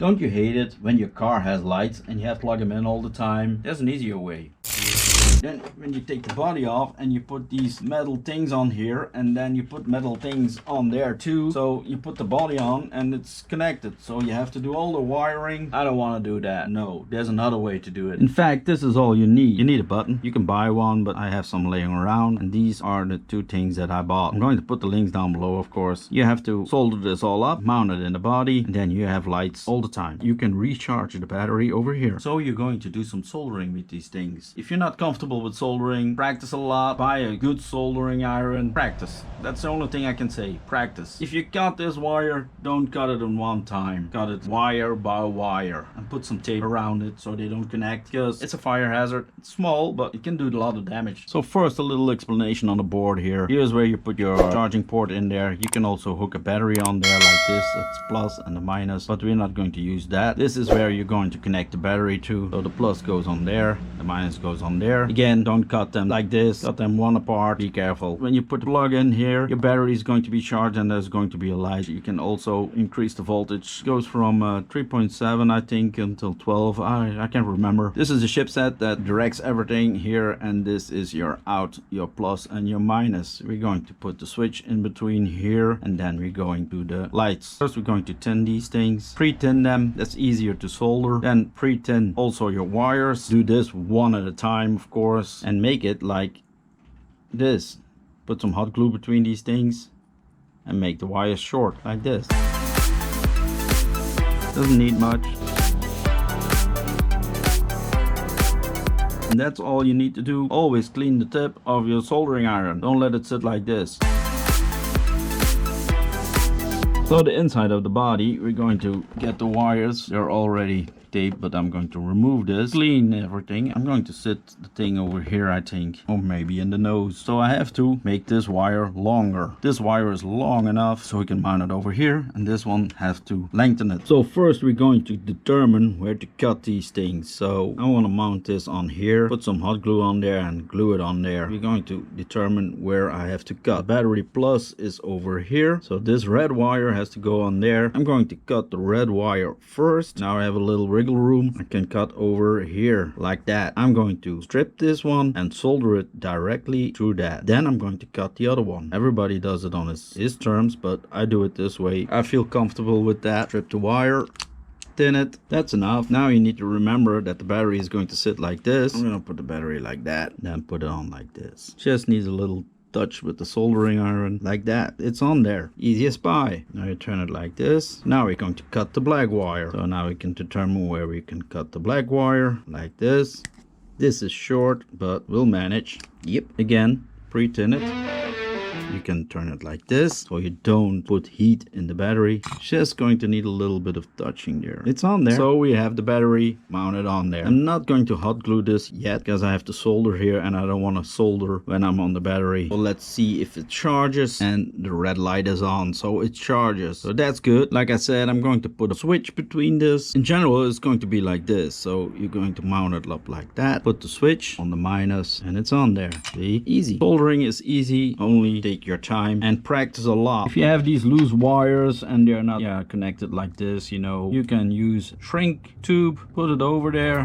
Don't you hate it when your car has lights and you have to plug them in all the time? There's an easier way. Then when you take the body off and you put these metal things on here, and then you put metal things on there too, so you put the body on and it's connected, so you have to do all the wiring. I don't want to do that. No, there's another way to do it. In fact, this is all you need. You need a button. You can buy one, but I have some laying around, and these are the two things that I bought. I'm going to put the links down below, of course. You have to solder this all up, mount it in the body, and then you have lights all the time. You can recharge the battery over here. So you're going to do some soldering with these things. If you're not comfortable with soldering, practice a lot. Buy a good soldering iron. Practice. That's the only thing I can say. Practice. If you cut this wire, don't cut it in one time. Cut it wire by wire and put some tape around it so they don't connect, because it's a fire hazard. It's small, but it can do a lot of damage. So first, a little explanation on the board here. Here's where you put your charging port in there. You can also hook a battery on there like this. It's plus and the minus, but we're not going to use that. This is where you're going to connect the battery to. So the plus goes on there, the minus goes on there. Again, don't cut them like this. Cut them one apart. Be careful. When you put the plug in here, your battery is going to be charged and there's going to be a light. You can also increase the voltage. It goes from 3.7 I think until 12. I can't remember. This is a chipset that directs everything here, and this is your out, your plus and your minus. We're going to put the switch in between here, and then we're going to the lights. First we're going to tin these things. Pre-tin them. That's easier to solder. Then pre-tin also your wires. Do this one at a time, of course, and make it like this. Put some hot glue between these things and make the wires short like this. Doesn't need much. And that's all you need to do. Always clean the tip of your soldering iron. Don't let it sit like this. So the inside of the body, we're going to get the wires. They're already taped, but I'm going to remove this, clean everything. I'm going to sit the thing over here, I think, or maybe in the nose. So I have to make this wire longer. This wire is long enough so we can mount it over here, and this one has to lengthen it. So first we're going to determine where to cut these things. So I want to mount this on here, put some hot glue on there and glue it on there. We're going to determine where I have to cut. The battery plus is over here, so this red wire has to go on there. I'm going to cut the red wire first. Now I have a little wiggle room. I can cut over here like that. I'm going to strip this one and solder it directly through that. Then I'm going to cut the other one. Everybody does it on his terms, but I do it this way. I feel comfortable with that. Strip the wire, tin it. That's enough. Now you need to remember that the battery is going to sit like this. I'm going to put the battery like that, then put it on like this. Just needs a little touch with the soldering iron like that. It's on there, easy as pie. Now you turn it like this. Now we're going to cut the black wire. So now we can determine where we can cut the black wire like this. This is short, but we'll manage. Yep. Again, pre-tin it. You can turn it like this so you don't put heat in the battery. Just going to need a little bit of touching there. It's on there. So we have the battery mounted on there. I'm not going to hot glue this yet because I have to solder here and I don't want to solder when I'm on the battery. So let's see if it charges, and the red light is on, so it charges. So that's good. Like I said, I'm going to put a switch between this. In general, it's going to be like this. So you're going to mount it up like that. Put the switch on the minus and it's on there. See? Easy. Soldering is easy. Only take your time and practice a lot. If you have these loose wires and they're not connected like this, you can use shrink tube, put it over there,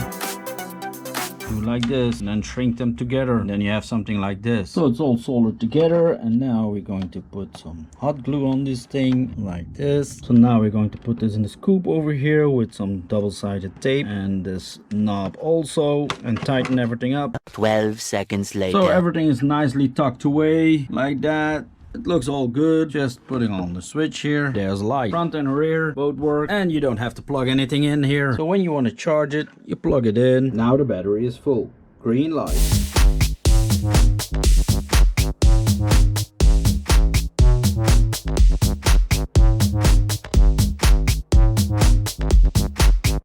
do like this, and then shrink them together, and then you have something like this. So it's all soldered together, and now we're going to put some hot glue on this thing like this. So now we're going to put this in the scoop over here with some double-sided tape and this knob also, and tighten everything up. 12 seconds later. So everything is nicely tucked away like that. It looks all good. Just putting on the switch here. There's light. Front and rear both work, and you don't have to plug anything in here. So when you want to charge it, you plug it in. Now the battery is full. Green light.